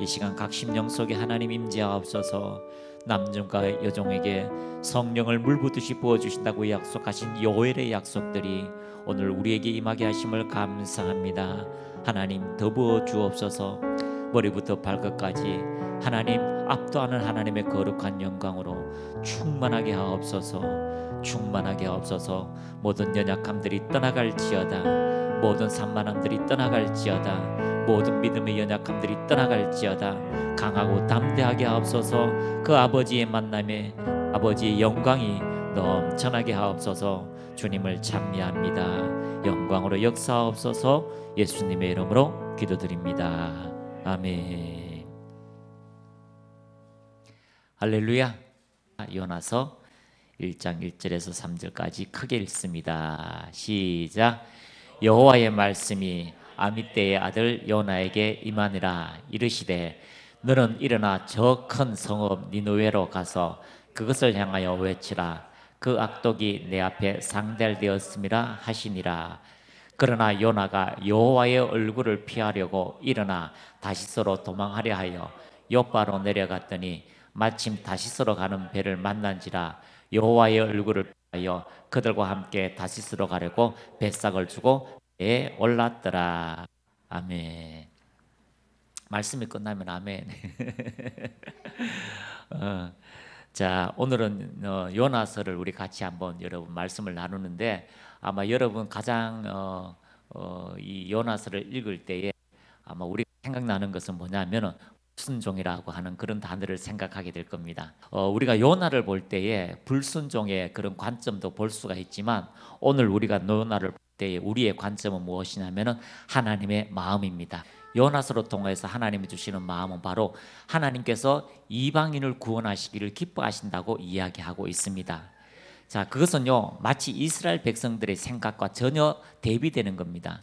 이 시간 각 심령 속에 하나님 임재하옵소서. 남종과 여종에게 성령을 물붓듯이 부어주신다고 약속하신 요엘의 약속들이 오늘 우리에게 임하게 하심을 감사합니다. 하나님 더 부어 주옵소서. 머리부터 발끝까지 하나님 압도하는 하나님의 거룩한 영광으로 충만하게 하옵소서. 충만하게 하옵소서. 모든 연약함들이 떠나갈지어다. 모든 산만함들이 떠나갈지어다. 모든 믿음의 연약함들이 떠나갈지어다. 강하고 담대하게 하옵소서. 그 아버지의 만남에 아버지의 영광이 넘쳐나게 하옵소서. 주님을 찬미합니다. 영광으로 역사하옵소서. 예수님의 이름으로 기도드립니다. 아멘. 할렐루야. 요나서 1장 1절에서 3절까지 크게 읽습니다. 시작. 여호와의 말씀이 아미떼의 아들 요나에게 임하니라. 이르시되 너는 일어나 저 큰 성읍 니느웨로 가서 그것을 향하여 외치라. 그 악독이 내 앞에 상달되었음이라 하시니라. 그러나 요나가 여호와의 얼굴을 피하려고 일어나 다시스로 도망하려 하여 요바로 내려갔더니 마침 다시스로 가는 배를 만난지라. 여호와의 얼굴을 피하여 그들과 함께 다시스로 가려고 뱃삭을 주고 배에 올랐더라. 아멘. 말씀이 끝나면 아멘. 자, 오늘은 요나서를 우리 같이 한번 여러분 말씀을 나누는데, 아마 여러분 가장 이 요나서를 읽을 때에 아마 우리가 생각나는 것은 뭐냐면은 불순종이라고 하는 그런 단어를 생각하게 될 겁니다. 우리가 요나를 볼 때에 불순종의 그런 관점도 볼 수가 있지만, 오늘 우리가 요나를 볼 때에 우리의 관점은 무엇이냐면은 하나님의 마음입니다. 요나서로 통해서 하나님이 주시는 마음은 바로 하나님께서 이방인을 구원하시기를 기뻐하신다고 이야기하고 있습니다. 자, 그것은요 마치 이스라엘 백성들의 생각과 전혀 대비되는 겁니다.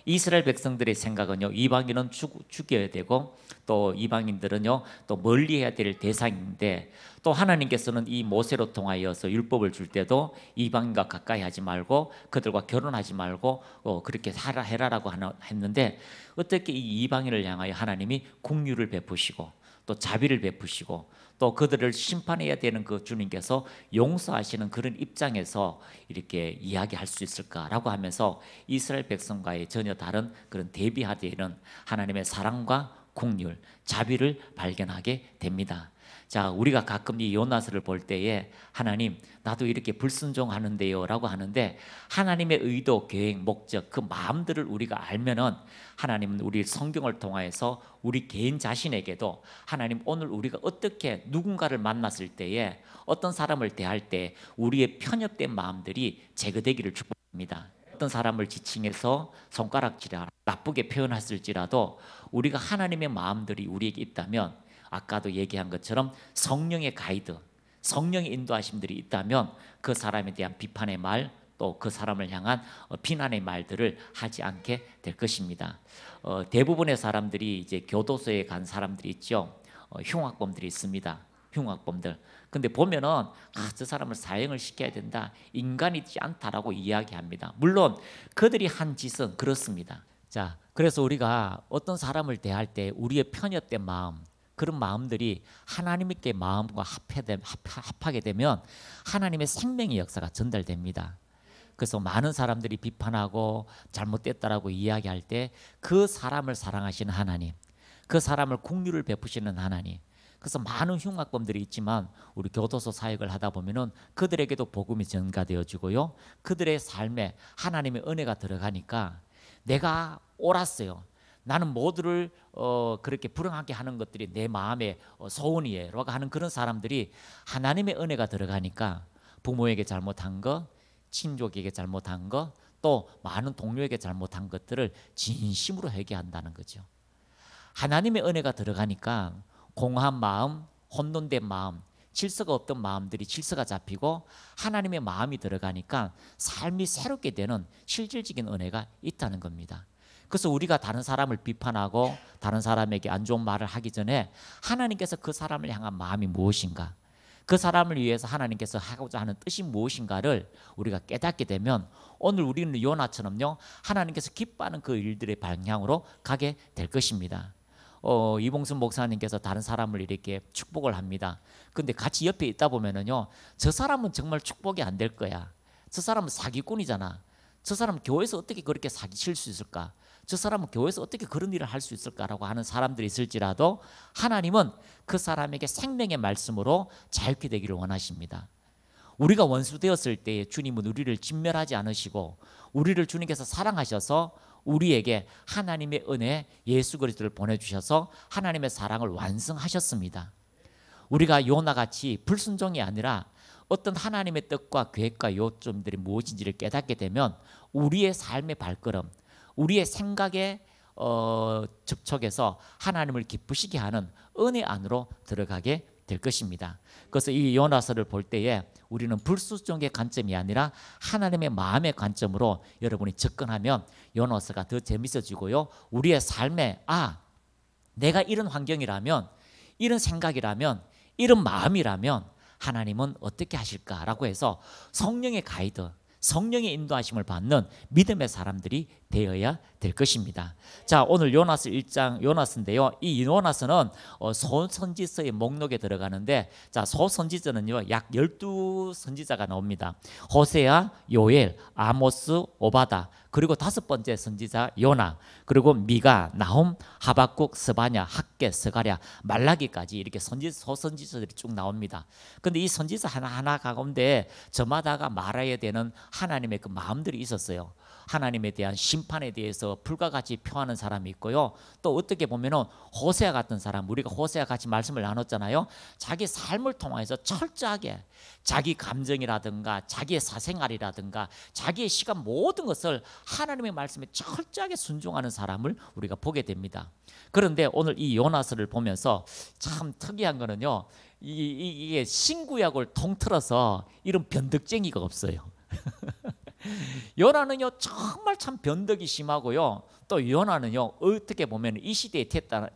이스라엘 백성들의 생각은요 이방인은 죽여야 되고 또 이방인들은요 또 멀리해야 될 대상인데, 또 하나님께서는 이 모세로 통하여서 율법을 줄 때도 이방인과 가까이 하지 말고 그들과 결혼하지 말고 그렇게 해라라고 했는데, 어떻게 이 이방인을 향하여 하나님이 긍휼을 베푸시고 또 자비를 베푸시고 또 그들을 심판해야 되는 그 주님께서 용서하시는 그런 입장에서 이렇게 이야기할 수 있을까라고 하면서 이스라엘 백성과의 전혀 다른 그런 대비하되는 하나님의 사랑과 긍휼, 자비를 발견하게 됩니다. 자, 우리가 가끔 이 요나서를 볼 때에 하나님 나도 이렇게 불순종하는데요 라고 하는데, 하나님의 의도, 계획, 목적, 그 마음들을 우리가 알면은 하나님은 우리 성경을 통하여서 우리 개인 자신에게도 하나님 오늘 우리가 어떻게 누군가를 만났을 때에 어떤 사람을 대할 때 우리의 편협된 마음들이 제거되기를 축복합니다. 어떤 사람을 지칭해서 손가락질하라 나쁘게 표현했을지라도 우리가 하나님의 마음들이 우리에게 있다면, 아까도 얘기한 것처럼 성령의 가이드, 성령의 인도하심들이 있다면 그 사람에 대한 비판의 말, 또 그 사람을 향한 비난의 말들을 하지 않게 될 것입니다. 대부분의 사람들이 이제 교도소에 간 사람들이 있죠. 흉악범들이 있습니다. 흉악범들. 근데 보면은 저 사람을 사형을 시켜야 된다, 인간이지 않다라고 이야기합니다. 물론 그들이 한 짓은 그렇습니다. 자, 그래서 우리가 어떤 사람을 대할 때 우리의 편협된 마음, 그런 마음들이 하나님께 마음과 합하게 되면 하나님의 생명의 역사가 전달됩니다. 그래서 많은 사람들이 비판하고 잘못됐다라고 이야기할 때 그 사람을 사랑하시는 하나님, 그 사람을 긍휼을 베푸시는 하나님, 그래서 많은 흉악범들이 있지만 우리 교도소 사역을 하다 보면은 그들에게도 복음이 전가되어지고요, 그들의 삶에 하나님의 은혜가 들어가니까 내가 옳았어요, 나는 모두를 그렇게 불행하게 하는 것들이 내 마음의 소원이에요 라고 하는 그런 사람들이 하나님의 은혜가 들어가니까 부모에게 잘못한 거, 친족에게 잘못한 거, 또 많은 동료에게 잘못한 것들을 진심으로 회개한다는 거죠. 하나님의 은혜가 들어가니까 공허한 마음, 혼돈된 마음, 질서가 없던 마음들이 질서가 잡히고 하나님의 마음이 들어가니까 삶이 새롭게 되는 실질적인 은혜가 있다는 겁니다. 그래서 우리가 다른 사람을 비판하고 다른 사람에게 안 좋은 말을 하기 전에 하나님께서 그 사람을 향한 마음이 무엇인가, 그 사람을 위해서 하나님께서 하고자 하는 뜻이 무엇인가를 우리가 깨닫게 되면 오늘 우리는 요나처럼요 하나님께서 기뻐하는 그 일들의 방향으로 가게 될 것입니다. 이봉순 목사님께서 다른 사람을 이렇게 축복을 합니다. 근데 같이 옆에 있다 보면은요, 저 사람은 정말 축복이 안 될 거야. 저 사람은 사기꾼이잖아. 저 사람은 교회에서 어떻게 그렇게 사기칠 수 있을까? 저 사람은 교회에서 어떻게 그런 일을 할 수 있을까라고 하는 사람들이 있을지라도 하나님은 그 사람에게 생명의 말씀으로 자유케 되기를 원하십니다. 우리가 원수 되었을 때 주님은 우리를 진멸하지 않으시고 우리를 주님께서 사랑하셔서 우리에게 하나님의 은혜 예수 그리스도를 보내주셔서 하나님의 사랑을 완성하셨습니다. 우리가 요나같이 불순종이 아니라 어떤 하나님의 뜻과 계획과 요점들이 무엇인지를 깨닫게 되면 우리의 삶의 발걸음, 우리의 생각에 접촉해서 하나님을 기쁘시게 하는 은혜 안으로 들어가게 될 것입니다. 그래서 이 요나서를 볼 때에 우리는 불순종의 관점이 아니라 하나님의 마음의 관점으로 여러분이 접근하면 요나서가 더 재밌어지고요. 우리의 삶에 내가 이런 환경이라면, 이런 생각이라면, 이런 마음이라면 하나님은 어떻게 하실까라고 해서 성령의 가이드, 성령의 인도하심을 받는 믿음의 사람들이 되어야 될 것입니다. 자, 오늘 요나서 1장 요나서인데요. 이 요나서는 소선지서의 목록에 들어가는데, 자, 소선지서는요 약 12선지자가 나옵니다. 호세아, 요엘, 아모스, 오바다, 그리고 5번째 선지자 요나, 그리고 미가, 나훔, 하박국, 스바냐, 학개, 스가랴, 말라기까지 이렇게 소선지서들이 쭉 나옵니다. 근데 이 선지서 하나하나 가운데 저마다가 말해야 되는 하나님의 그 마음들이 있었어요. 하나님에 대한 심판에 대해서 불과 같이 표하는 사람이 있고요. 또 어떻게 보면은 호세아 같은 사람, 우리가 호세아 같이 말씀을 나눴잖아요. 자기 삶을 통해서 철저하게 자기 감정이라든가 자기의 사생활이라든가 자기의 시간 모든 것을 하나님의 말씀에 철저하게 순종하는 사람을 우리가 보게 됩니다. 그런데 오늘 이 요나서를 보면서 참 특이한 거는요, 이게 신구약을 통틀어서 이런 변덕쟁이가 없어요. 요나는요 정말 참 변덕이 심하고요. 또 요나는요 어떻게 보면 이 시대에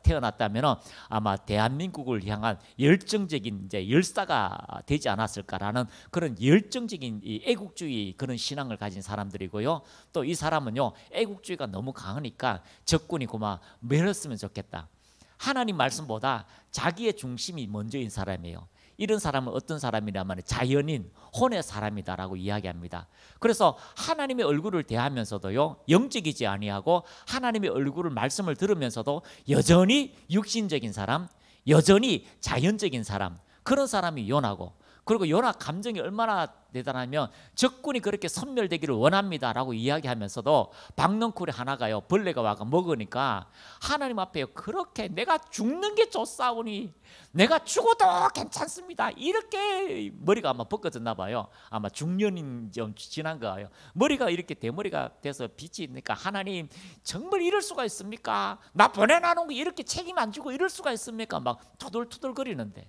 태어났다면 아마 대한민국을 향한 열정적인 이제 열사가 되지 않았을까라는 그런 열정적인 이 애국주의 그런 신앙을 가진 사람들이고요. 또 이 사람은요 애국주의가 너무 강하니까 적군이 그만 멸했으면 좋겠다. 하나님 말씀보다 자기의 중심이 먼저인 사람이에요. 이런 사람은 어떤 사람이냐면 자연인, 혼의 사람이다라고 이야기합니다. 그래서 하나님의 얼굴을 대하면서도요 영적이지 아니하고 하나님의 얼굴을 말씀을 들으면서도 여전히 육신적인 사람, 여전히 자연적인 사람, 그런 사람이 요나고, 그리고 요나 감정이 얼마나 대단하면 적군이 그렇게 섬멸되기를 원합니다라고 이야기하면서도 박넝쿨이 하나가요 벌레가 와가 먹으니까 하나님 앞에 그렇게 내가 죽는 게 좋사오니 내가 죽어도 괜찮습니다 이렇게 머리가 아마 벗겨졌나 봐요. 아마 중년이 좀 지난 거예요. 머리가 이렇게 대머리가 돼서 빛이 있으니까 하나님 정말 이럴 수가 있습니까? 나 보내놔놓은 거 이렇게 책임 안 지고 이럴 수가 있습니까? 막 투덜투덜거리는데,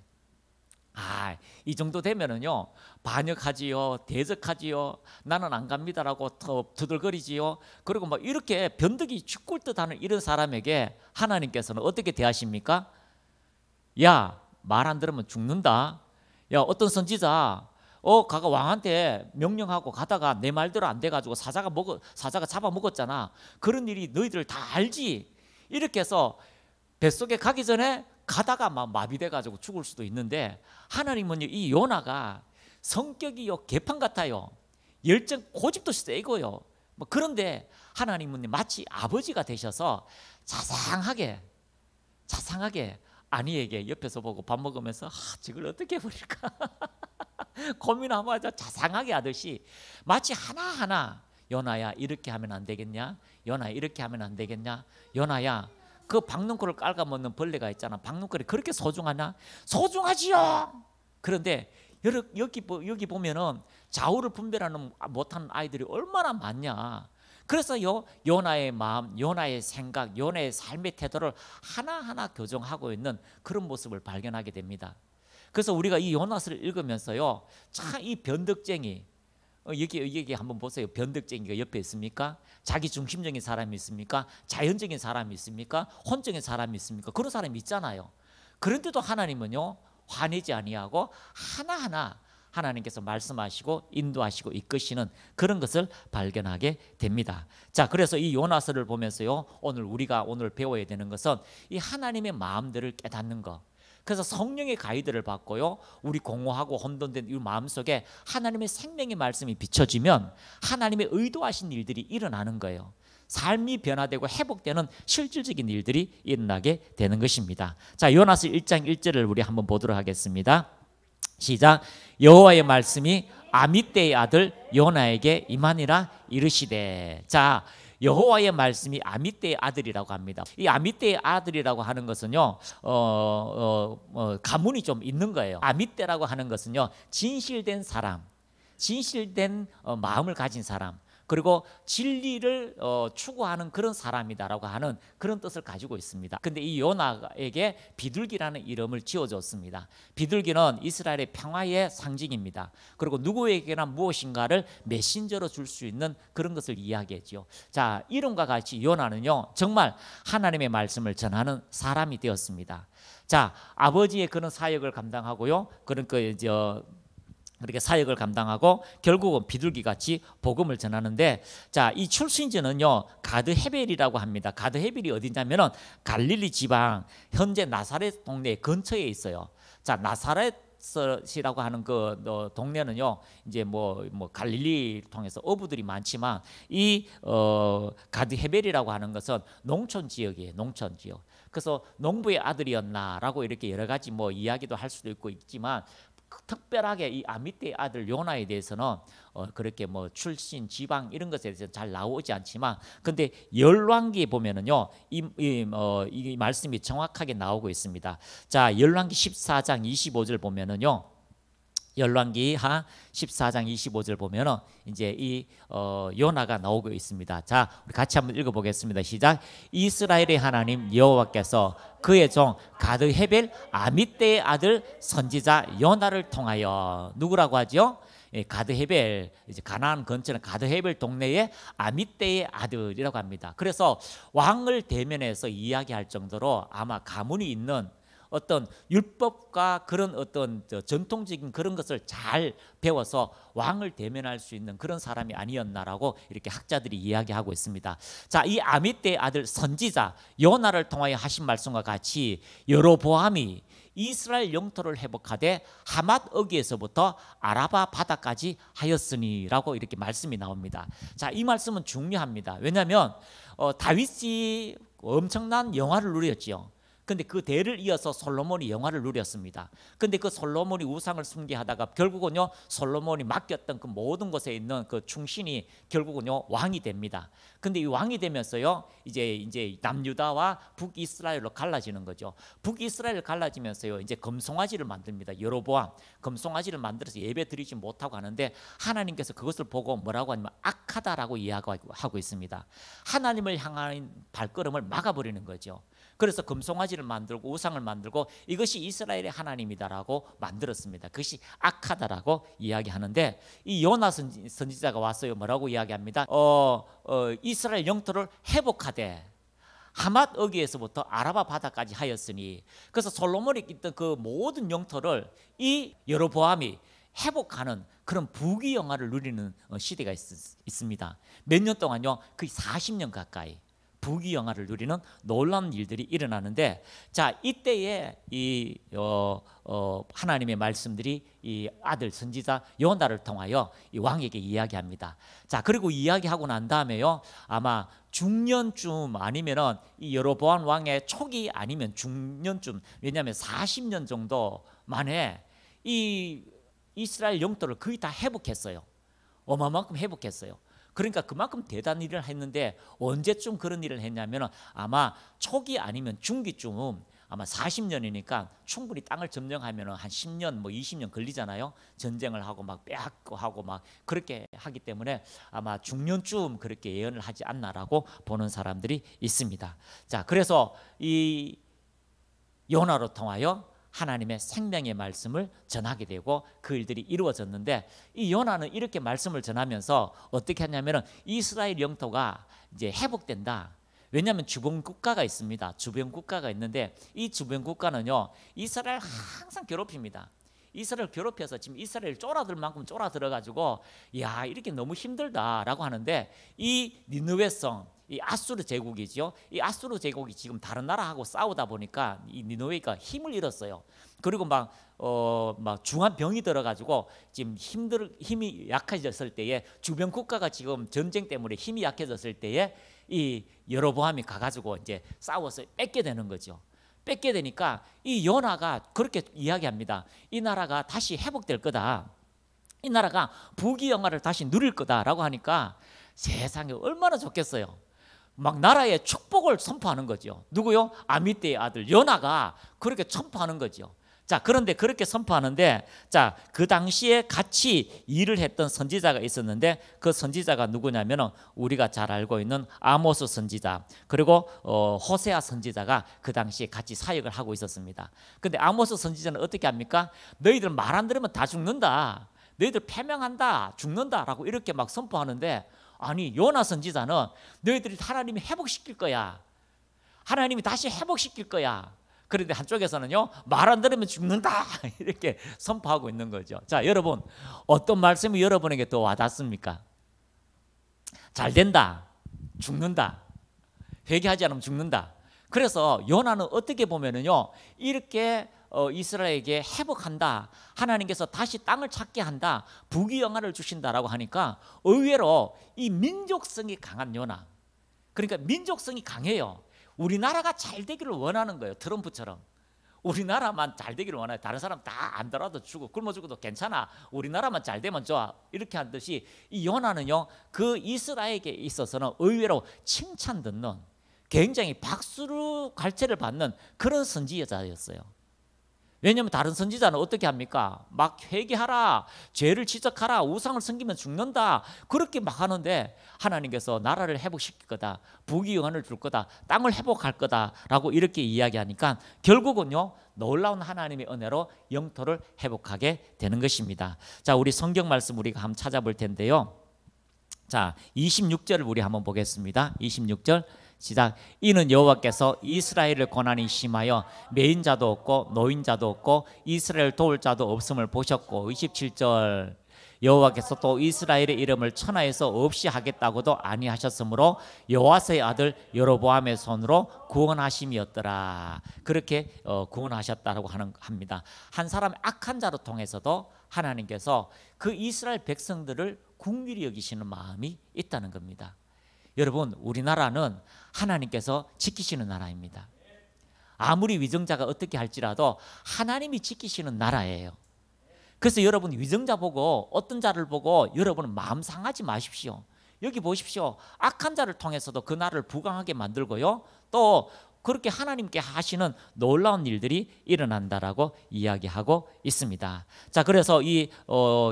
이 정도 되면은요 반역하지요, 대적하지요, 나는 안 갑니다라고 투덜거리지요. 그리고 막 이렇게 변덕이 죽을 듯하는 이런 사람에게 하나님께서는 어떻게 대하십니까? 야, 말 안 들으면 죽는다. 야, 어떤 선지자 가가 왕한테 명령하고 가다가 내 말대로 안 돼가지고 사자가 잡아먹었잖아. 그런 일이 너희들 다 알지? 이렇게 해서 뱃속에 가기 전에 가다가 막 마비돼가지고 죽을 수도 있는데, 하나님은요 이 요나가 성격이요 개판 같아요. 열정 고집도 세고요. 그런데 하나님은 마치 아버지가 되셔서 자상하게 아니에게 옆에서 보고 밥 먹으면서 저걸 어떻게 해버릴까 고민하고 자상하게 하듯이 마치 하나하나 요나야 이렇게 하면 안 되겠냐, 요나야 이렇게 하면 안 되겠냐, 요나야 그 박넝쿨을 깔아먹는 벌레가 있잖아. 박넝쿨이 그렇게 소중하냐? 소중하지요. 그런데 여기 보면은 좌우를 분별하는 못하는 아이들이 얼마나 많냐. 그래서 요나의 마음, 요나의 생각, 요나의 삶의 태도를 하나하나 교정하고 있는 그런 모습을 발견하게 됩니다. 그래서 우리가 이 요나서를 읽으면서요, 참 이 변덕쟁이, 여기 한번 보세요. 변덕쟁이가 옆에 있습니까? 자기 중심적인 사람이 있습니까? 자연적인 사람이 있습니까? 혼적인 사람이 있습니까? 그런 사람이 있잖아요. 그런데도 하나님은요 화내지 아니하고 하나하나 하나님께서 말씀하시고 인도하시고 이끄시는 그런 것을 발견하게 됩니다. 자, 그래서 이 요나서를 보면서요, 우리가 오늘 배워야 되는 것은 이 하나님의 마음들을 깨닫는 것. 그래서 성령의 가이드를 받고요, 우리 공허하고 혼돈된 이 마음속에 하나님의 생명의 말씀이 비춰지면 하나님의 의도하신 일들이 일어나는 거예요. 삶이 변화되고 회복되는 실질적인 일들이 일어나게 되는 것입니다. 자, 요나서 1장 1절을 우리 한번 보도록 하겠습니다. 시작. 여호와의 말씀이 아미떼의 아들 요나에게 임하니라 이르시되. 자, 여호와의 말씀이 아미떼의 아들이라고 합니다. 이 아미떼의 아들이라고 하는 것은요, 가문이 좀 있는 거예요. 아미떼라고 하는 것은요, 진실된 사람, 진실된 마음을 가진 사람, 그리고 진리를 추구하는 그런 사람이다라고 하는 그런 뜻을 가지고 있습니다. 근데 이 요나에게 비둘기라는 이름을 지어줬습니다. 비둘기는 이스라엘의 평화의 상징입니다. 그리고 누구에게나 무엇인가를 메신저로 줄 수 있는 그런 것을 이야기했죠. 자, 이름과 같이 요나는요, 정말 하나님의 말씀을 전하는 사람이 되었습니다. 자, 아버지의 그런 사역을 감당하고요, 그렇게 사역을 감당하고 결국은 비둘기같이 복음을 전하는데, 자, 이 출신지는요 가드 헤벨이라고 합니다. 가드 헤벨이 어디냐면은 갈릴리 지방, 현재 나사렛 동네 근처에 있어요. 자, 나사렛이라고 하는 그 동네는요, 이제 뭐 갈릴리 통해서 어부들이 많지만 이 가드 헤벨이라고 하는 것은 농촌 지역이에요. 농촌 지역. 그래서 농부의 아들이었나라고 이렇게 여러 가지 뭐 이야기도 할 수도 있지만, 특별하게 이 아미떼의 아들 요나에 대해서는 그렇게 뭐 출신, 지방 이런 것에 대해서 잘 나오지 않지만, 근데 열왕기에 보면은요, 이 말씀이 정확하게 나오고 있습니다. 자, 열왕기 14장 25절 보면은요, 열왕기 하 14장 25절 보면은 이제 이 요나가 나오고 있습니다. 자, 우리 같이 한번 읽어보겠습니다. 시작. 이스라엘의 하나님 여호와께서 그의 종 가드 헤벨 아미떼의 아들 선지자 요나를 통하여, 누구라고 하죠? 가드 헤벨, 이제 가나안 근처는 가드 헤벨 동네의 아미떼의 아들이라고 합니다. 그래서 왕을 대면해서 이야기할 정도로 아마 가문이 있는 어떤 율법과 그런 어떤 전통적인 그런 것을 잘 배워서 왕을 대면할 수 있는 그런 사람이 아니었나라고 이렇게 학자들이 이야기하고 있습니다. 자, 이 아미떼의 아들 선지자 요나를 통하여 하신 말씀과 같이 여로보암이 이스라엘 영토를 회복하되 하맛 어귀에서부터 아라바 바다까지 하였으니라고 이렇게 말씀이 나옵니다. 자, 이 말씀은 중요합니다. 왜냐하면 다윗이 엄청난 영화를 누렸지요. 근데 그 대를 이어서 솔로몬이 영화를 누렸습니다. 근데 그 솔로몬이 우상을 숭배하다가 결국은요, 솔로몬이 맡겼던 그 모든 곳에 있는 그 충신이 결국은요 왕이 됩니다. 근데 이 왕이 되면서요, 이제 남유다와 북이스라엘로 갈라지는 거죠. 북이스라엘 갈라지면서요, 이제 금송아지를 만듭니다. 여로보암 금송아지를 만들어서 예배 드리지 못하고 하는데, 하나님께서 그것을 보고 뭐라고 하냐면 악하다라고 이야기하고 있습니다. 하나님을 향한 발걸음을 막아버리는 거죠. 그래서 금송아지를 만들고 우상을 만들고 이것이 이스라엘의 하나님이다라고 만들었습니다. 그것이 악하다라고 이야기하는데, 이 요나 선지자가 와서요 뭐라고 이야기합니다. 이스라엘 영토를 회복하되 하맛 어귀에서부터 아라바 바다까지 하였으니, 그래서 솔로몬이 있던 그 모든 영토를 이 여로보암이 회복하는 그런 부귀 영화를 누리는 시대가 있습니다. 몇 년 동안요, 거의 40년 가까이 부귀 영화를 누리는 놀라운 일들이 일어나는데, 자, 이때에 이 하나님의 말씀들이 이 아들 선지자 요나를 통하여 이 왕에게 이야기합니다. 자, 그리고 이야기하고 난 다음에요, 아마 중년쯤 아니면은 이 여로보암 왕의 초기 아니면 중년쯤, 왜냐하면 40년 정도 만에 이 이스라엘 영토를 거의 다 회복했어요. 어마어마만큼 회복했어요. 그러니까 그만큼 대단한 일을 했는데, 언제쯤 그런 일을 했냐면 아마 초기 아니면 중기쯤, 아마 40년이니까 충분히 땅을 점령하면 한 10년 뭐 20년 걸리잖아요. 전쟁을 하고 막 빼앗고 하고 막 그렇게 하기 때문에 아마 중년쯤 그렇게 예언을 하지 않나라고 보는 사람들이 있습니다. 자, 그래서 이 요나로 통하여 하나님의 생명의 말씀을 전하게 되고 그 일들이 이루어졌는데, 이 요나는 이렇게 말씀을 전하면서 어떻게 하냐면은 이스라엘 영토가 이제 회복된다. 왜냐하면 주변 국가가 있습니다. 주변 국가가 있는데 이 주변 국가는요, 이스라엘 항상 괴롭힙니다. 이스라엘 괴롭혀서 지금 이스라엘 쫄아들 만큼 쫄아들어 가지고 야 이렇게 너무 힘들다라고 하는데 이 니느웨성 이 아수르 제국이죠. 이 아수르 제국이 지금 다른 나라하고 싸우다 보니까 이 니느웨가 힘을 잃었어요. 그리고 막 중한 병이 들어가지고 지금 힘이 약해졌을 때에 주변 국가가 지금 전쟁 때문에 힘이 약해졌을 때에 이 여로보암이 가가지고 이제 싸워서 뺏게 되는 거죠. 뺏게 되니까 이 요나가 그렇게 이야기합니다. 이 나라가 다시 회복될 거다. 이 나라가 부귀영화를 다시 누릴 거다라고 하니까 세상에 얼마나 좋겠어요. 막 나라의 축복을 선포하는 거죠. 누구요? 아미떼의 아들 요나가 그렇게 선포하는 거죠. 자, 그런데 그렇게 선포하는데 자, 그 당시에 같이 일을 했던 선지자가 있었는데 그 선지자가 누구냐면은 우리가 잘 알고 있는 아모스 선지자 그리고 호세아 선지자가 그 당시에 같이 사역을 하고 있었습니다. 근데 아모스 선지자는 어떻게 합니까? 너희들 말 안 들으면 다 죽는다. 너희들 패명한다. 죽는다라고 이렇게 막 선포하는데 아니 요나 선지자는 너희들이 하나님이 회복시킬 거야. 하나님이 다시 회복시킬 거야. 그런데 한쪽에서는요 말 안 들으면 죽는다 이렇게 선포하고 있는 거죠. 자, 여러분 어떤 말씀이 여러분에게 더 와닿습니까? 잘 된다, 죽는다, 회개하지 않으면 죽는다. 그래서 요나는 어떻게 보면은요 이렇게 이스라엘에게 회복한다, 하나님께서 다시 땅을 찾게 한다, 부귀영화를 주신다라고 하니까 의외로 이 민족성이 강한 요나, 그러니까 민족성이 강해요. 우리나라가 잘 되기를 원하는 거예요. 트럼프처럼 우리나라만 잘 되기를 원해요. 다른 사람 다 안 들어도 죽고 굶어 죽어도 괜찮아, 우리나라만 잘 되면 좋아, 이렇게 한 듯이 이 요나는요 그 이스라엘에게 있어서는 의외로 칭찬 듣는, 굉장히 박수로 갈채를 받는 그런 선지자였어요. 왜냐하면 다른 선지자는 어떻게 합니까? 막 회개하라, 죄를 지적하라, 우상을 섬기면 죽는다, 그렇게 막 하는데 하나님께서 나라를 회복시킬 거다, 부귀영화를 줄 거다, 땅을 회복할 거다라고 이렇게 이야기하니까 결국은요 놀라운 하나님의 은혜로 영토를 회복하게 되는 것입니다. 자, 우리 성경 말씀 우리가 한번 찾아볼 텐데요. 자, 26절을 우리 한번 보겠습니다. 26절 시작. 이는 여호와께서 이스라엘을 고난이 심하여 매인자도 없고 노인자도 없고 이스라엘 도울 자도 없음을 보셨고, 27절 여호와께서 또 이스라엘의 이름을 천하에서 없이 하겠다고도 아니하셨으므로 여호와스의 아들 여로보암의 손으로 구원하심이었더라. 그렇게 구원하셨다라고 합니다. 한 사람의 악한 자로 통해서도 하나님께서 그 이스라엘 백성들을 긍휼히 여기시는 마음이 있다는 겁니다. 여러분 우리나라는 하나님께서 지키시는 나라입니다. 아무리 위정자가 어떻게 할지라도 하나님이 지키시는 나라예요. 그래서 여러분 위정자 보고 어떤 자를 보고 여러분은 마음 상하지 마십시오. 여기 보십시오. 악한 자를 통해서도 그 나라를 부강하게 만들고요, 또 그렇게 하나님께 하시는 놀라운 일들이 일어난다라고 이야기하고 있습니다. 자, 그래서 이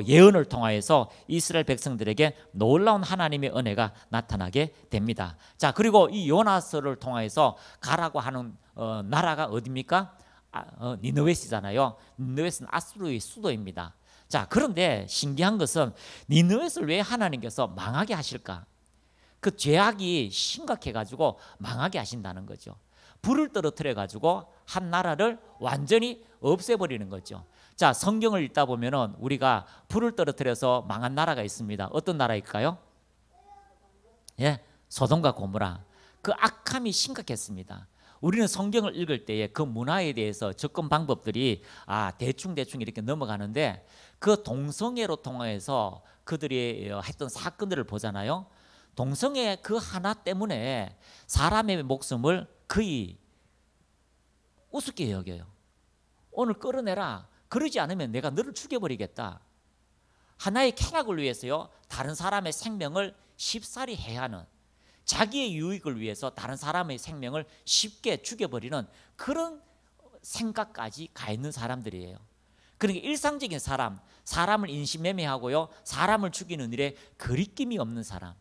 예언을 통하여서 이스라엘 백성들에게 놀라운 하나님의 은혜가 나타나게 됩니다. 자, 그리고 이 요나서를 통하여서 가라고 하는 나라가 어디입니까? 니느웨시잖아요. 니느웨스는 아수르의 수도입니다. 자, 그런데 신기한 것은 니느웨스를 왜 하나님께서 망하게 하실까? 그 죄악이 심각해가지고 망하게 하신다는 거죠. 불을 떨어뜨려 가지고 한 나라를 완전히 없애버리는 거죠. 자, 성경을 읽다 보면은 우리가 불을 떨어뜨려서 망한 나라가 있습니다. 어떤 나라일까요? 예, 소돔과 고모라. 그 악함이 심각했습니다. 우리는 성경을 읽을 때에 그 문화에 대해서 접근 방법들이 대충 이렇게 넘어가는데 그 동성애로 통해서 그들이 했던 사건들을 보잖아요. 동성애 그 하나 때문에 사람의 목숨을 거의 우습게 여겨요. 오늘 끌어내라, 그러지 않으면 내가 너를 죽여버리겠다. 하나의 쾌락을 위해서요 다른 사람의 생명을 쉽사리 해하는, 자기의 유익을 위해서 다른 사람의 생명을 쉽게 죽여버리는 그런 생각까지 가 있는 사람들이에요. 그러니까 일상적인 사람을 인신매매하고요, 사람을 죽이는 일에 거리낌이 없는 사람,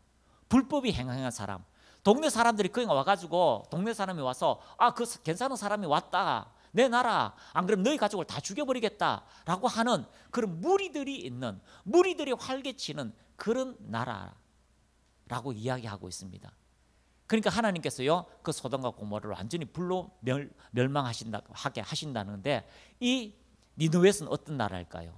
불법이 행행한 사람, 동네 사람들이 거기 와가지고 동네 사람이 와서 그 괜찮은 사람이 왔다, 내 나라 안 그러면 너희 가족을 다 죽여버리겠다라고 하는 그런 무리들이 있는, 무리들이 활개치는 그런 나라라고 이야기하고 있습니다. 그러니까 하나님께서요 그 소돔과 고모라를 완전히 불로 멸망하게 하신다는데 이 니느웨는 어떤 나라일까요?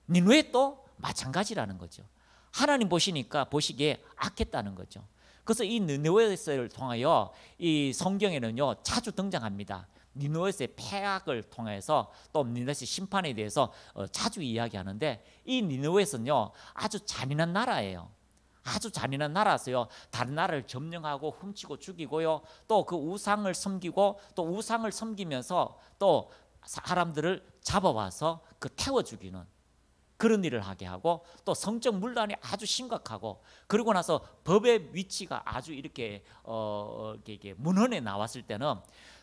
니느웨도 마찬가지라는 거죠. 하나님 보시기에 악했다는 거죠. 그래서 이 니느웨를 통하여 이 성경에는요 자주 등장합니다. 니느웨의 폐악을 통해서 또 니느웨의 심판에 대해서 자주 이야기하는데, 이 니느웨는요 아주 잔인한 나라예요. 아주 잔인한 나라였어요. 다른 나라를 점령하고 훔치고 죽이고요, 또 그 우상을 섬기고, 또 우상을 섬기면서 또 사람들을 잡아와서 그 태워 죽이는 그런 일을 하게 하고, 또 성적 문란이 아주 심각하고, 그러고 나서 법의 위치가 아주 이렇게 문헌에 나왔을 때는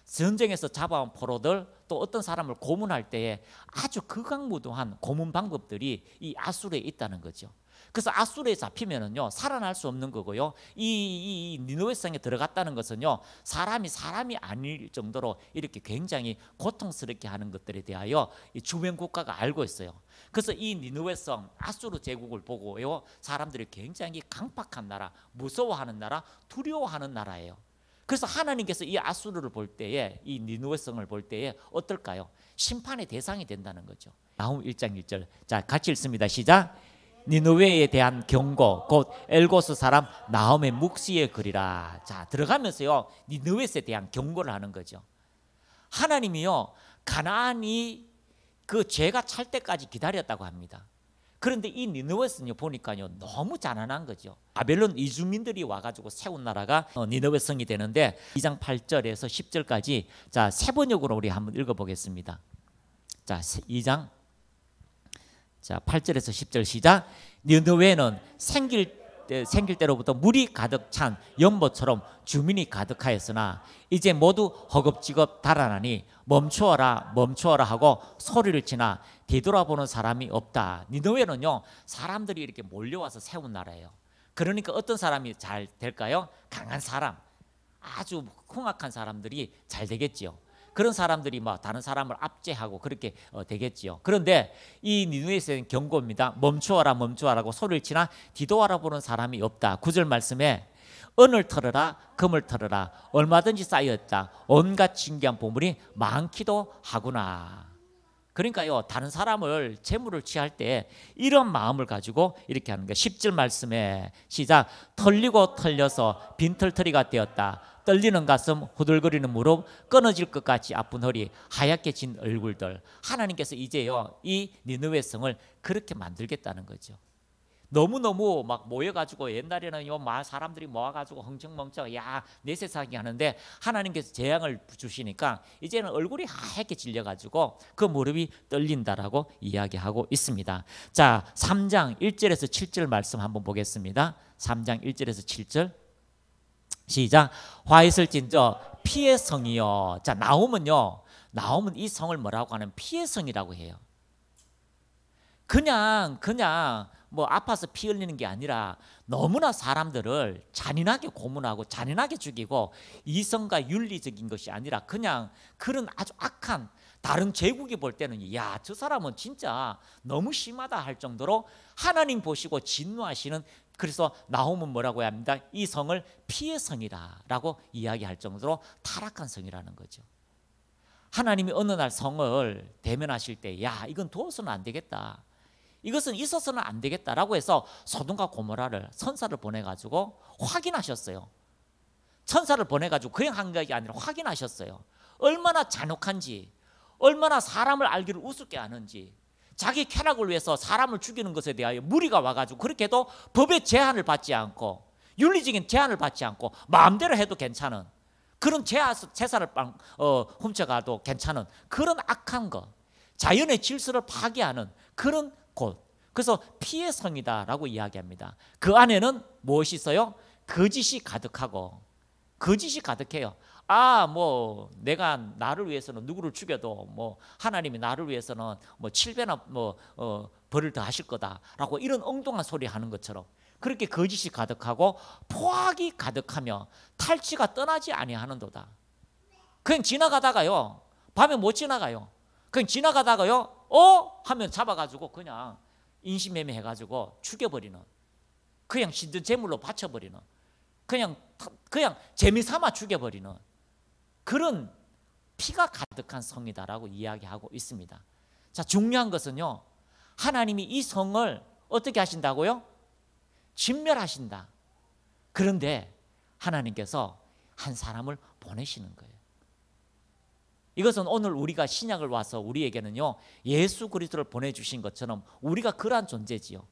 전쟁에서 잡아온 포로들, 또 어떤 사람을 고문할 때에 아주 극악무도한 고문 방법들이 이 아수르에 있다는 거죠. 그래서 아수르에 잡히면은요 살아날 수 없는 거고요. 이 니느웨 성에 들어갔다는 것은요 사람이 아닐 정도로 이렇게 굉장히 고통스럽게 하는 것들에 대하여 이 주변 국가가 알고 있어요. 그래서 이 니느웨 성, 아수르 제국을 보고요 사람들이 굉장히 강팍한 나라, 무서워하는 나라, 두려워하는 나라예요. 그래서 하나님께서 이 아수르를 볼 때에, 이 니느웨 성을 볼 때에 어떨까요? 심판의 대상이 된다는 거죠. 나훔 1장 1절. 자, 같이 읽습니다. 시작. 니느웨에 대한 경고, 곧 엘고스 사람 나훔의 묵시의 글이라. 자, 들어가면서요 니느웨에 대한 경고를 하는 거죠. 하나님이요 가나안이 그 죄가 찰 때까지 기다렸다고 합니다. 그런데 이 니느웨는요 보니까요 너무 가난한 거죠. 바벨론 이주민들이 와가지고 세운 나라가 니느웨 성이 되는데, 2장 8절에서 10절까지 자 세 번역으로 우리 한번 읽어보겠습니다. 자 2장 8절에서 10절 시작. 니느웨는 생길 때로부터 물이 가득 찬 연못처럼 주민이 가득하였으나 이제 모두 허겁지겁 달아나니 멈추어라 멈추어라 하고 소리를 치나 뒤돌아보는 사람이 없다. 니느웨는요 사람들이 이렇게 몰려와서 세운 나라예요. 그러니까 어떤 사람이 잘 될까요? 강한 사람, 아주 흉악한 사람들이 잘 되겠지요. 그런 사람들이 막 다른 사람을 압제하고 그렇게 되겠지요. 그런데 이 니느웨에서는 경고입니다. 멈추어라 멈추어라고 소리를 치나 뒤돌아보는 사람이 없다. 9절 말씀에 은을 털어라 금을 털어라 얼마든지 쌓였다. 온갖 신기한 보물이 많기도 하구나. 그러니까요 다른 사람을 재물을 취할 때 이런 마음을 가지고 이렇게 하는 거예요. 10절 말씀에 시작. 털리고 털려서 빈털터리가 되었다. 떨리는 가슴, 후들거리는 무릎, 끊어질 것 같이 아픈 허리, 하얗게 진 얼굴들. 하나님께서 이제요 이 니느웨 성을 그렇게 만들겠다는 거죠. 너무너무 막 모여가지고, 옛날에는 사람들이 모아가지고 흥청멍청 야 내 세상이 하는데, 하나님께서 재앙을 주시니까 이제는 얼굴이 하얗게 질려가지고 그 무릎이 떨린다라고 이야기하고 있습니다. 자 3장 1절에서 7절 말씀 한번 보겠습니다. 3장 1절에서 7절 시작. 화 있을진저 피의 성이요. 자 나홈은 이 성을 뭐라고 하는 피의 성이라고 해요. 그냥 뭐 아파서 피 흘리는 게 아니라 너무나 사람들을 잔인하게 고문하고 잔인하게 죽이고, 이성과 윤리적인 것이 아니라 그냥 그런 아주 악한, 다른 제국이 볼 때는 야 저 사람은 진짜 너무 심하다 할 정도로 하나님 보시고 진노하시는, 그래서 나홈은 뭐라고 해야 합니다? 이 성을 피의 성이라고 이야기할 정도로 타락한 성이라는 거죠. 하나님이 어느 날 성을 대면하실 때 야 이건 두어서는 안 되겠다, 이것은 있어서는 안 되겠다라고 해서 소돔과 고모라를 천사를 보내가지고 확인하셨어요. 천사를 보내가지고 그냥 한 것이 아니라 확인하셨어요. 얼마나 잔혹한지, 얼마나 사람을 알기를 우습게 하는지, 자기 쾌락을 위해서 사람을 죽이는 것에 대하여 무리가 와가지고 그렇게 해도 법의 제한을 받지 않고, 윤리적인 제한을 받지 않고 마음대로 해도 괜찮은 그런 재산을 훔쳐가도 괜찮은 그런 악한 것, 자연의 질서를 파괴하는 그런 곳, 그래서 피의 성이다라고 이야기합니다. 그 안에는 무엇이 있어요? 거짓이 가득하고, 거짓이 가득해요. 뭐 내가 나를 위해서는 누구를 죽여도 뭐 하나님이 나를 위해서는 뭐 7배나 벌을 더 하실 거다라고 이런 엉뚱한 소리 하는 것처럼 그렇게 거짓이 가득하고 포악이 가득하며 탈취가 떠나지 아니하는도다. 그냥 지나가다가요 밤에 못 지나가요. 그냥 지나가다가요 하면 잡아가지고 그냥 인신매매 해가지고 죽여버리는, 그냥 신전 제물로 바쳐버리는, 그냥 재미삼아 죽여버리는 그런 피가 가득한 성이다라고 이야기하고 있습니다. 자, 중요한 것은요, 하나님이 이 성을 어떻게 하신다고요? 진멸하신다. 그런데 하나님께서 한 사람을 보내시는 거예요. 이것은 오늘 우리가 신약을 와서 우리에게는요, 예수 그리스도를 보내주신 것처럼 우리가 그러한 존재지요.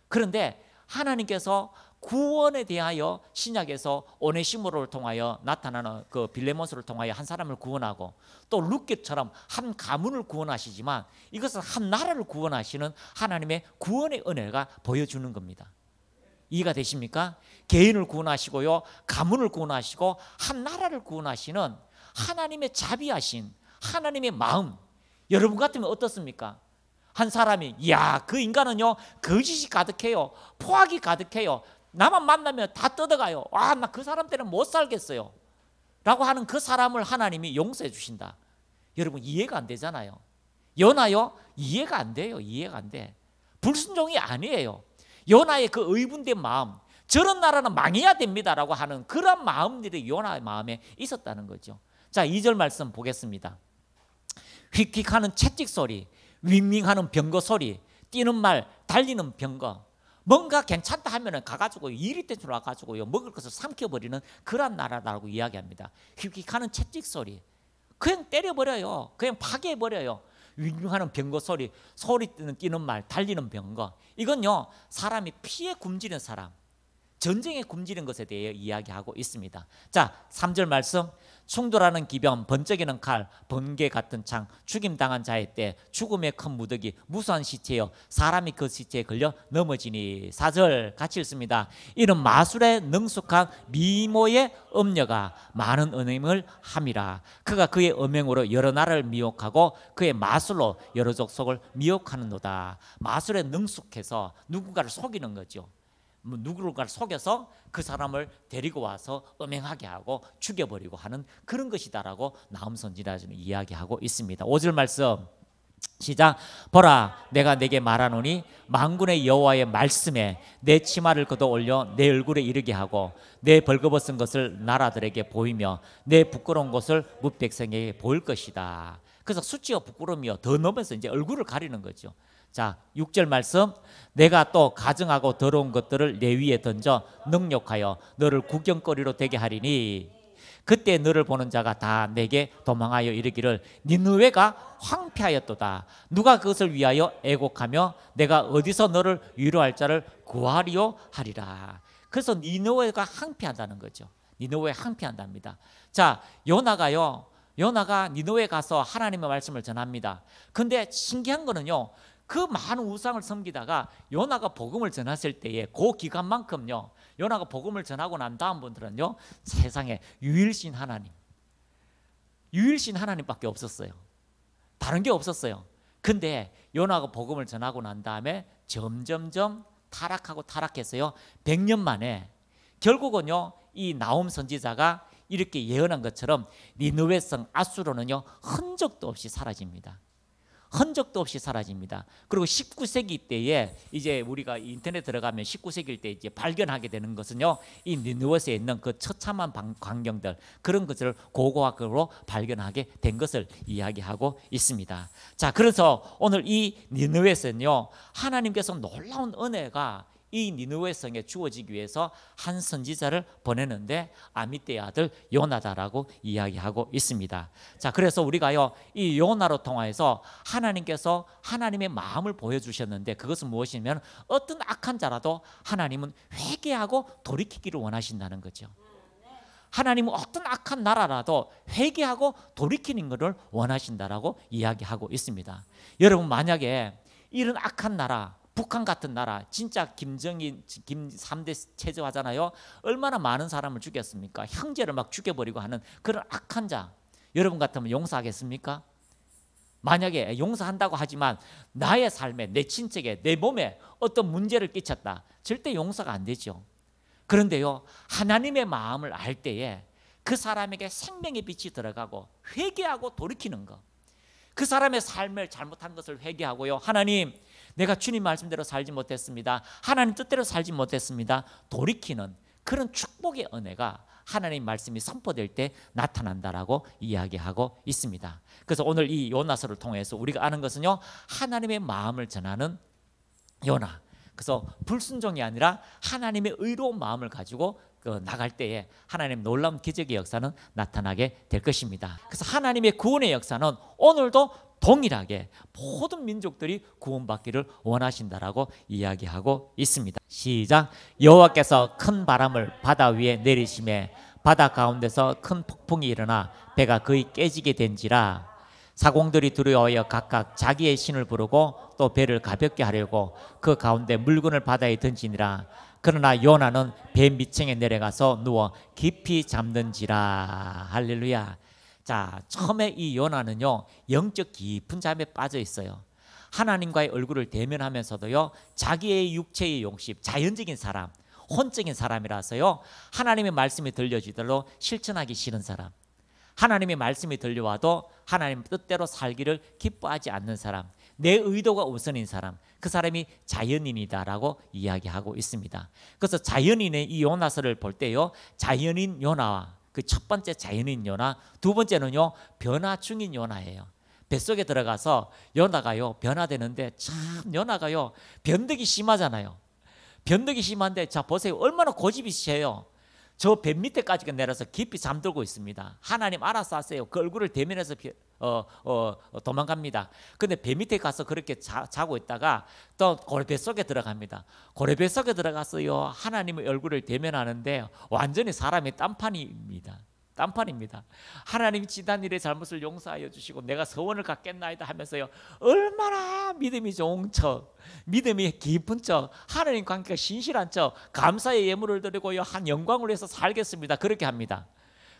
그런데 하나님께서 구원에 대하여 신약에서 오네시모로를 통하여 나타나는 그 빌레몬스를 통하여 한 사람을 구원하고, 또 룻기처럼 한 가문을 구원하시지만 이것은 한 나라를 구원하시는 하나님의 구원의 은혜가 보여주는 겁니다. 이해가 되십니까? 개인을 구원하시고요, 가문을 구원하시고 한 나라를 구원하시는 하나님의 자비하신 하나님의 마음. 여러분 같으면 어떻습니까? 한 사람이, 이야, 그 인간은요 거짓이 가득해요, 포악이 가득해요, 나만 만나면 다 뜯어가요, 아, 나 그 사람 때는 못 살겠어요 라고 하는 그 사람을 하나님이 용서해 주신다. 여러분, 이해가 안 되잖아요. 요나요, 이해가 안 돼요. 이해가 안 돼. 불순종이 아니에요. 요나의 그 의분된 마음, 저런 나라는 망해야 됩니다라고 하는 그런 마음들이 요나의 마음에 있었다는 거죠. 자, 2절 말씀 보겠습니다. 휙휙하는 채찍 소리, 윙윙하는 병거 소리, 뛰는 말, 달리는 병거, 뭔가 괜찮다 하면은 가가지고 일이 된 줄 와가지고요 먹을 것을 삼켜버리는 그런 나라라고 이야기합니다. 휙휙하는 채찍 소리, 그냥 때려버려요. 그냥 파괴해버려요. 윙윙하는 병거 소리, 소리 뛰는 말, 달리는 병거, 이건요 사람이 피에 굶주린 사람, 전쟁에 굶주린 것에 대해 이야기하고 있습니다. 자, 3절 말씀. 충돌하는 기병, 번쩍이는 칼, 번개 같은 창, 죽임당한 자의 때, 죽음의 큰 무더기, 무수한 시체여 사람이 그 시체에 걸려 넘어지니. 4절 같이 읽습니다. 이는 마술에 능숙한 미모의 음녀가 많은 은행을 함이라. 그가 그의 음행으로 여러 나라를 미혹하고 그의 마술로 여러 족속을 미혹하는도다. 마술에 능숙해서 누군가를 속이는 거죠. 누구를 속여서 그 사람을 데리고 와서 음행하게 하고 죽여버리고 하는 그런 것이다라고 나훔 선지자는 이야기하고 있습니다. 5절 말씀 시작. 보라, 내가 내게 말하노니 만군의 여호와의 말씀에 내 치마를 걷어 올려 내 얼굴에 이르게 하고 내 벌거벗은 것을 나라들에게 보이며 내 부끄러운 것을 뭇백성에게 보일 것이다. 그래서 수치와 부끄러움이요 더 넘어서 이제 얼굴을 가리는 거죠. 자, 6절 말씀. 내가 또 가증하고 더러운 것들을 내 위에 던져 능욕하여 너를 구경거리로 되게 하리니 그때 너를 보는 자가 다 내게 도망하여 이르기를 니느웨가 황폐하였도다. 누가 그것을 위하여 애곡하며 내가 어디서 너를 위로할 자를 구하리요 하리라. 그래서 니느웨가 황폐하다는 거죠. 니느웨 황폐한답니다. 자, 요나가 니느웨 가서 하나님의 말씀을 전합니다. 근데 신기한 거는요, 그 많은 우상을 섬기다가 요나가 복음을 전했을 때에 그 기간만큼요, 요나가 복음을 전하고 난 다음 분들은요 세상에 유일신 하나님밖에 없었어요. 다른 게 없었어요. 근데 요나가 복음을 전하고 난 다음에 점점점 타락했어요. 100년 만에 결국은요 이 나훔 선지자가 이렇게 예언한 것처럼 니느웨 성 아수르는요 흔적도 없이 사라집니다. 흔적도 없이 사라집니다. 그리고 19세기 때에 이제 우리가 인터넷 들어가면 19세기 때 이제 발견하게 되는 것은요, 이 니느웨에 있는 그 처참한 광경들, 그런 것을 고고학으로 발견하게 된 것을 이야기하고 있습니다. 자, 그래서 오늘 이 니느웨에서는요, 하나님께서 놀라운 은혜가 이 니느웨 성에 주어지기 위해서 한 선지자를 보내는데 아미떼의 아들 요나다라고 이야기하고 있습니다. 자, 그래서 우리가요 이 요나로 통해서 하나님께서 하나님의 마음을 보여주셨는데 그것은 무엇이냐면 어떤 악한 자라도 하나님은 회개하고 돌이키기를 원하신다는 거죠. 하나님은 어떤 악한 나라라도 회개하고 돌이키는 것을 원하신다라고 이야기하고 있습니다. 여러분, 만약에 이런 악한 나라, 북한 같은 나라, 진짜 김정일 3대 체제화잖아요. 얼마나 많은 사람을 죽였습니까? 형제를 막 죽여버리고 하는 그런 악한 자, 여러분 같으면 용서하겠습니까? 만약에 용서한다고 하지만 나의 삶에, 내 친척에, 내 몸에 어떤 문제를 끼쳤다, 절대 용서가 안 되죠. 그런데요, 하나님의 마음을 알 때에 그 사람에게 생명의 빛이 들어가고 회개하고 돌이키는 것, 그 사람의 삶을 잘못한 것을 회개하고요, 하나님, 내가 주님 말씀대로 살지 못했습니다, 하나님 뜻대로 살지 못했습니다, 돌이키는 그런 축복의 은혜가 하나님 말씀이 선포될 때 나타난다라고 이야기하고 있습니다. 그래서 오늘 이 요나서를 통해서 우리가 아는 것은요, 하나님의 마음을 전하는 요나. 그래서 불순종이 아니라 하나님의 의로운 마음을 가지고 나갈 때에 하나님 놀라운 기적의 역사는 나타나게 될 것입니다. 그래서 하나님의 구원의 역사는 오늘도 동일하게 모든 민족들이 구원받기를 원하신다라고 이야기하고 있습니다. 시작. 여호와께서 큰 바람을 바다 위에 내리심에 바다 가운데서 큰 폭풍이 일어나 배가 거의 깨지게 된지라. 사공들이 두려워하여 각각 자기의 신을 부르고 또 배를 가볍게 하려고 그 가운데 물건을 바다에 던지니라. 그러나 요나는 배 밑층에 내려가서 누워 깊이 잠든지라. 할렐루야. 자, 처음에 이 요나는요, 영적 깊은 잠에 빠져 있어요. 하나님과의 얼굴을 대면하면서도요, 자기의 육체의 욕심, 자연적인 사람, 혼적인 사람이라서요, 하나님의 말씀이 들려지더라도 실천하기 싫은 사람, 하나님의 말씀이 들려와도 하나님 뜻대로 살기를 기뻐하지 않는 사람, 내 의도가 우선인 사람, 그 사람이 자연인이다라고 이야기하고 있습니다. 그래서 자연인의 이 요나서를 볼 때요, 자연인 요나와 그 첫 번째 자연인 요나, 두 번째는요, 변화 중인 요나예요. 뱃속에 들어가서 요나가요, 변화되는데 참 요나가요, 변덕이 심하잖아요. 변덕이 심한데 자 보세요, 얼마나 고집이 세요. 저 배 밑에까지 내려서 깊이 잠들고 있습니다. 하나님 알아서 하세요. 그 얼굴을 대면해서 도망갑니다. 근데 배 밑에 가서 그렇게 자고 있다가 또 고래배 속에 들어갑니다. 고래배 속에 들어가서요, 하나님의 얼굴을 대면하는데 완전히 사람이 딴판입니다. 하나님 지난 일의 잘못을 용서하여 주시고 내가 서원을 갖겠나이다 하면서요, 얼마나 믿음이 좋은 척, 믿음이 깊은 척, 하나님 관계가 신실한 척, 감사의 예물을 드리고요, 한 영광을 위해서 살겠습니다, 그렇게 합니다.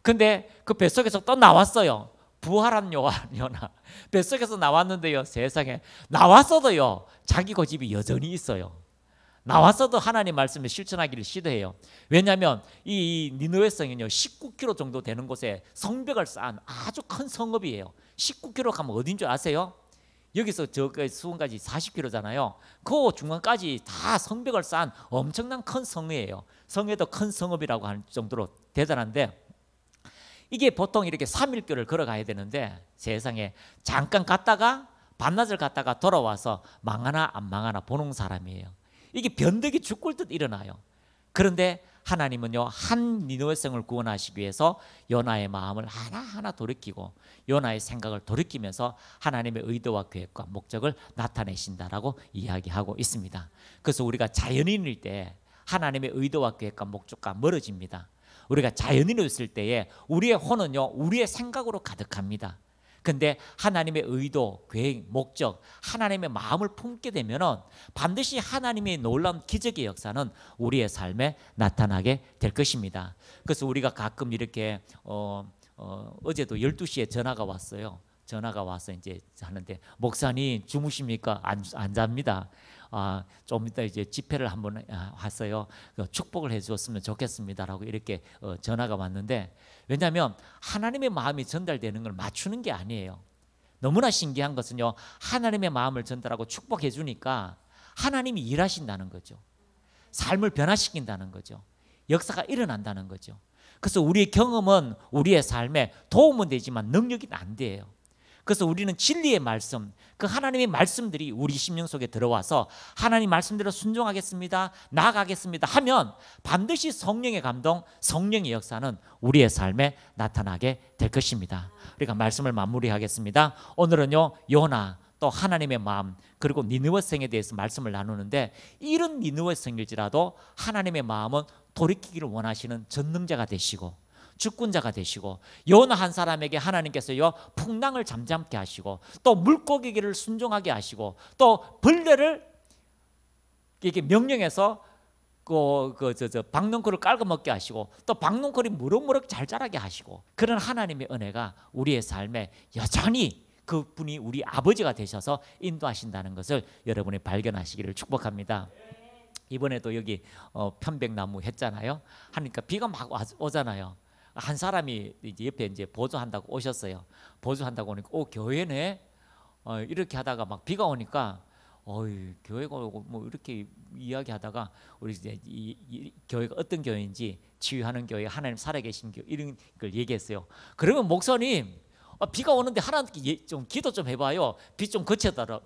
근데 그 뱃속에서 또 나왔어요. 부활한 요나 뱃속에서 나왔는데요, 세상에 나왔어도요, 자기 고집이 여전히 있어요. 나왔어도 하나님 말씀을 실천하기를 시도해요. 왜냐하면 이 니느웨 성은요, 19km 정도 되는 곳에 성벽을 쌓은 아주 큰 성읍이에요. 19km 가면 어딘 줄 아세요? 여기서 저까지 수원까지 40km잖아요. 그 중간까지 다 성벽을 쌓은 엄청난 큰 성이에요. 성에도 큰 성읍이라고 할 정도로 대단한데, 이게 보통 이렇게 3일길을 걸어가야 되는데 세상에 잠깐 갔다가 반나절 갔다가 돌아와서 망하나 안 망하나 보는 사람이에요. 이게 변덕이 죽을 듯 일어나요. 그런데 하나님은요, 한 니느웨 성을 구원하시기 위해서 요나의 마음을 하나하나 돌이키고 요나의 생각을 돌이키면서 하나님의 의도와 계획과 목적을 나타내신다라고 이야기하고 있습니다. 그래서 우리가 자연인일 때 하나님의 의도와 계획과 목적과 멀어집니다. 우리가 자연인으로 있을 때에 우리의 혼은요, 우리의 생각으로 가득합니다. 근데 하나님의 의도, 계획, 목적, 하나님의 마음을 품게 되면은 반드시 하나님의 놀라운 기적의 역사는 우리의 삶에 나타나게 될 것입니다. 그래서 우리가 가끔 이렇게 어제도 12시에 전화가 왔어요. 전화가 와서 이제 하는데, 목사님 주무십니까? 안 잡니다. 좀 이따 이제 집회를 한번 왔어요. 축복을 해주었으면 좋겠습니다라고 이렇게 전화가 왔는데, 왜냐하면 하나님의 마음이 전달되는 걸 맞추는 게 아니에요. 너무나 신기한 것은요, 하나님의 마음을 전달하고 축복해 주니까 하나님이 일하신다는 거죠. 삶을 변화시킨다는 거죠. 역사가 일어난다는 거죠. 그래서 우리의 경험은 우리의 삶에 도움은 되지만 능력이 안 돼요. 그래서 우리는 진리의 말씀, 그 하나님의 말씀들이 우리 심령 속에 들어와서 하나님 말씀대로 순종하겠습니다, 나아가겠습니다 하면 반드시 성령의 감동, 성령의 역사는 우리의 삶에 나타나게 될 것입니다. 우리가 말씀을 마무리하겠습니다. 오늘은요, 요나 또 하나님의 마음, 그리고 니느웨 성에 대해서 말씀을 나누는데, 이런 니느웨 성일지라도 하나님의 마음은 돌이키기를 원하시는 전능자가 되시고 주권자가 되시고, 요나 한 사람에게 하나님께서요, 풍랑을 잠잠케 하시고 또 물고기를 순종하게 하시고 또 벌레를 이렇게 명령해서 박농쿨을 깔고 먹게 하시고 또 박농쿨이 무럭무럭 잘 자라게 하시고, 그런 하나님의 은혜가 우리의 삶에 여전히 그분이 우리 아버지가 되셔서 인도하신다는 것을 여러분이 발견하시기를 축복합니다. 이번에도 여기 편백나무 했잖아요. 하니까 비가 막 오잖아요. 한 사람이 이제 옆에 이제 보조한다고 오셨어요. 보조한다고 오니까 교회네 이렇게 하다가 막 비가 오니까 어이 교회가 뭐 이렇게 이야기하다가 우리 이제 이 교회가 어떤 교회인지 치유하는 교회, 하나님 살아계신 교회 이런 걸 얘기했어요. 그러면 목사님 비가 오는데 하나님께 좀 기도 좀 해봐요. 비 좀 그치더라.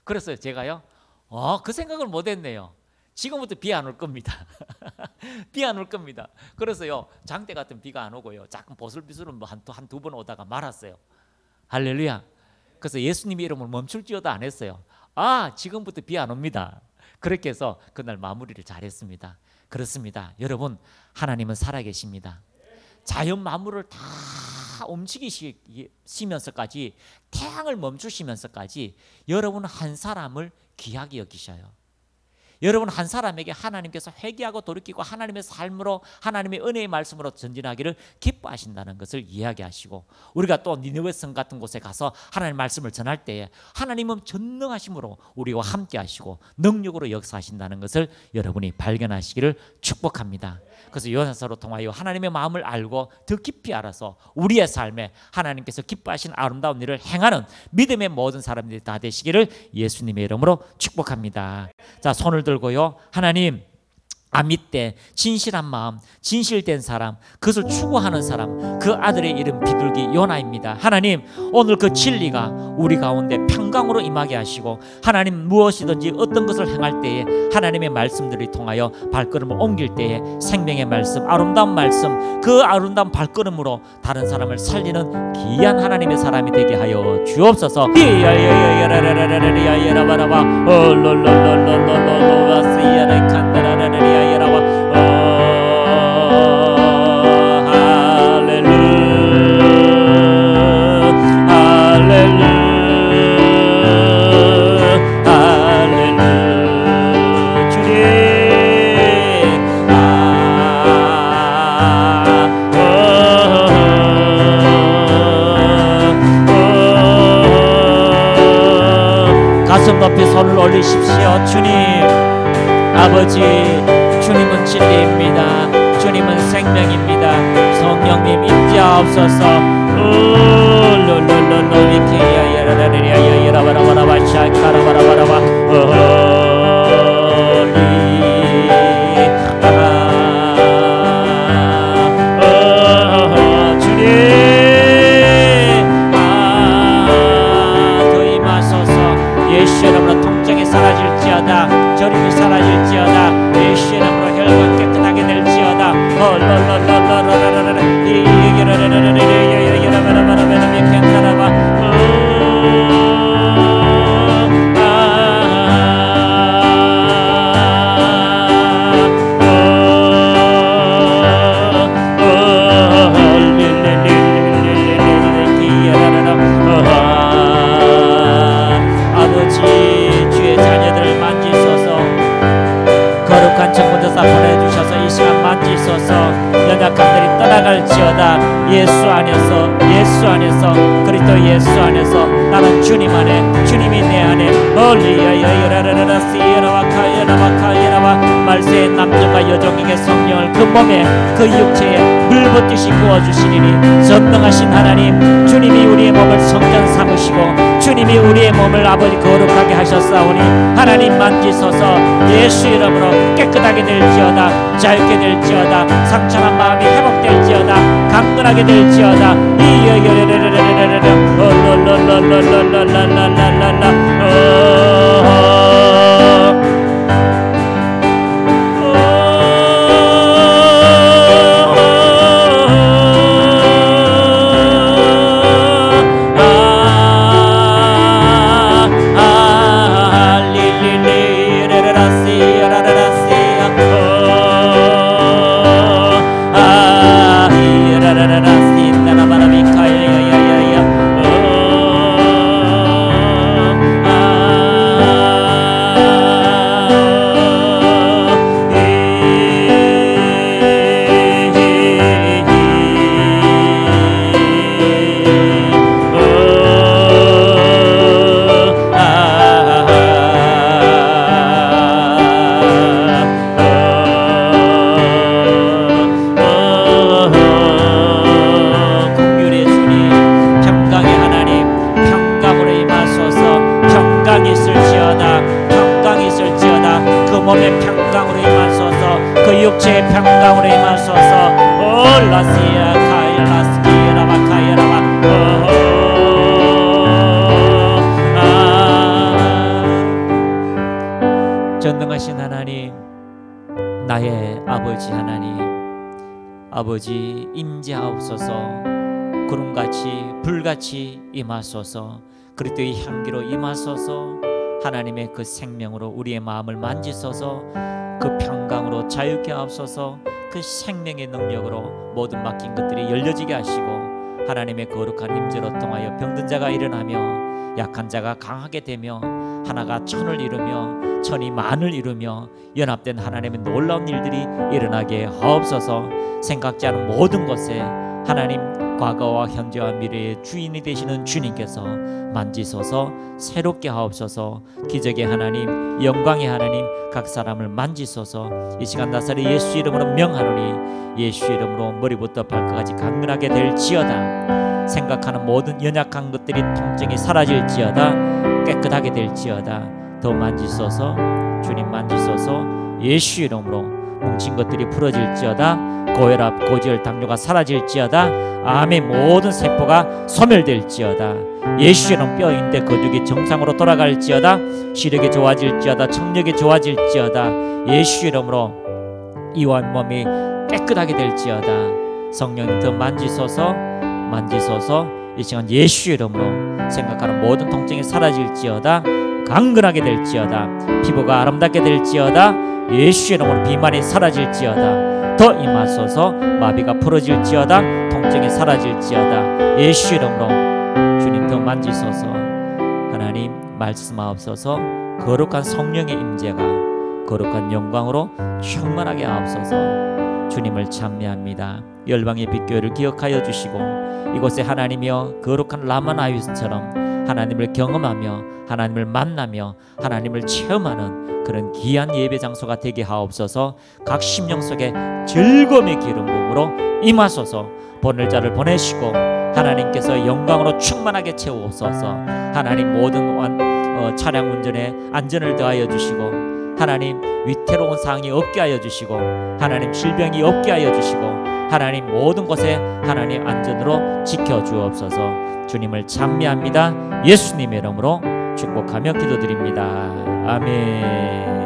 그래서 제가요 그 생각을 못했네요. 지금부터 비 안 올 겁니다. 비 안 올 겁니다. 그래서요 장대 같은 비가 안 오고요 작은 보슬비슬은 뭐 한두 번 오다가 말았어요. 할렐루야. 그래서 예수님의 이름을 멈출지어도 안 했어요. 지금부터 비 안 옵니다. 그렇게 해서 그날 마무리를 잘했습니다. 그렇습니다. 여러분, 하나님은 살아계십니다. 자연 만물을 다 움직이시면서까지, 태양을 멈추시면서까지 여러분 한 사람을 귀하게 여기셔요. 여러분 한 사람에게 하나님께서 회개하고 돌이키고 하나님의 삶으로, 하나님의 은혜의 말씀으로 전진하기를 기뻐하신다는 것을 이야기하시고, 우리가 또 니느웨 성 같은 곳에 가서 하나님의 말씀을 전할 때에 하나님은 전능하심으로 우리와 함께 하시고 능력으로 역사하신다는 것을 여러분이 발견하시기를 축복합니다. 그래서 요나서로 통하여 하나님의 마음을 알고 더 깊이 알아서 우리의 삶에 하나님께서 기뻐하시는 아름다운 일을 행하는 믿음의 모든 사람들이 다 되시기를 예수님의 이름으로 축복합니다. 자, 손을 들고요, 하나님, 아미때 진실한 마음, 진실된 사람, 그것을 추구하는 사람, 그 아들의 이름 비둘기 요나입니다. 하나님, 오늘 그 진리가 우리 가운데 평강으로 임하게 하시고, 하나님 무엇이든지 어떤 것을 행할 때에 하나님의 말씀들을 통하여 발걸음을 옮길 때에 생명의 말씀, 아름다운 말씀, 그 아름다운 발걸음으로 다른 사람을 살리는 귀한 하나님의 사람이 되게 하여 주옵소서. 가슴 높이 손을 올리십시오. 주님, 아버지, 주님은 진리입니다. 주님은 생명입니다. 성령님 임재하옵소서. 예수 이름으로 통증이 사라질지어다. 저림이 사라질지어다. 예수 이름으로 혈관 깨끗하게 될지어다. 주의 자녀들을 만지소서. 거룩한 천군조사 보내주셔서 이 시간 만지소서. 연약함들이 떠나갈지어다. 예수 안에서 그리스도 예수 안에서 나는 주님 안에, 주님이 내 안에. 말세의 남자가 여종에게 성령을 그 몸에, 그 육체에 물붓듯이 부어주시리니 전능하신 하나님, 주님이 우리의 몸을 성전 삼으시고 주님이 우리의 몸을 아버지 거룩하게 하셨사오니 하나님 만지소서. 예수 이름으로 깨끗하게 될지어다. 자유케 될지어다. 상처난 마음이 회복될지어다. 강건하게 될지어다. 육체의 평강으로 임하소서. 올라시아 카일라스키라바 카이라바. 전능하신 하나님, 나의 아버지 하나님, 아버지 임재하옵소서. 구름같이 불같이 임하소서. 그리스도의 향기로 임하소서. 하나님의 그 생명으로 우리의 마음을 만지소서. 그 평강으로 자유케 하옵소서. 그 생명의 능력으로 모든 막힌 것들이 열려지게 하시고 하나님의 거룩한 임재로 통하여 병든 자가 일어나며 약한 자가 강하게 되며 하나가 천을 이루며 천이 만을 이루며 연합된 하나님의 놀라운 일들이 일어나게 하옵소서. 생각지 않은 모든 것에 하나님 과거와 현재와 미래의 주인이 되시는 주님께서 만지소서. 새롭게 하옵소서. 기적의 하나님, 영광의 하나님, 각 사람을 만지소서. 이 시간 나사렛 예수 이름으로 명하노니 예수 이름으로 머리부터 발끝까지 강건하게 될지어다. 생각하는 모든 연약한 것들이 통증이 사라질지어다. 깨끗하게 될지어다. 더 만지소서. 주님 만지소서. 예수 이름으로 뭉친 것들이 풀어질지어다. 고혈압, 고지혈, 당뇨가 사라질지어다. 암의 모든 세포가 소멸될지어다. 예수 이름 뼈인대 근육이 정상으로 돌아갈지어다. 시력이 좋아질지어다. 청력이 좋아질지어다. 예수 이름으로 이와 몸이 깨끗하게 될지어다. 성령님 더 만지소서. 만지소서. 이 시간 예수 이름으로 생각하는 모든 통증이 사라질지어다. 강건하게 될지어다. 피부가 아름답게 될지어다. 예수 이름으로 비만이 사라질지어다. 더 임하소서. 마비가 풀어질지어다. 통증이 사라질지어다. 예수 이름으로 주님 더 만지소서. 하나님 말씀하옵소서. 거룩한 성령의 임재가 거룩한 영광으로 충만하게 하옵소서. 주님을 찬미합니다. 열방의 빛교회를 기억하여 주시고 이곳에 하나님이여 거룩한 라마나유스처럼 하나님을 경험하며 하나님을 만나며 하나님을 체험하는 그런 귀한 예배 장소가 되게 하옵소서. 각 심령 속에 즐거움의 기름 부음으로 임하소서. 보낼 자를 보내시고 하나님께서 영광으로 충만하게 채우옵소서. 하나님 모든 차량 운전에 안전을 더하여 주시고 하나님 위태로운 상황이 없게 하여 주시고 하나님 질병이 없게 하여 주시고 하나님 모든 곳에 하나님 안전으로 지켜주옵소서. 주님을 찬미합니다. 예수님의 이름으로 축복하며 기도드립니다. 아멘.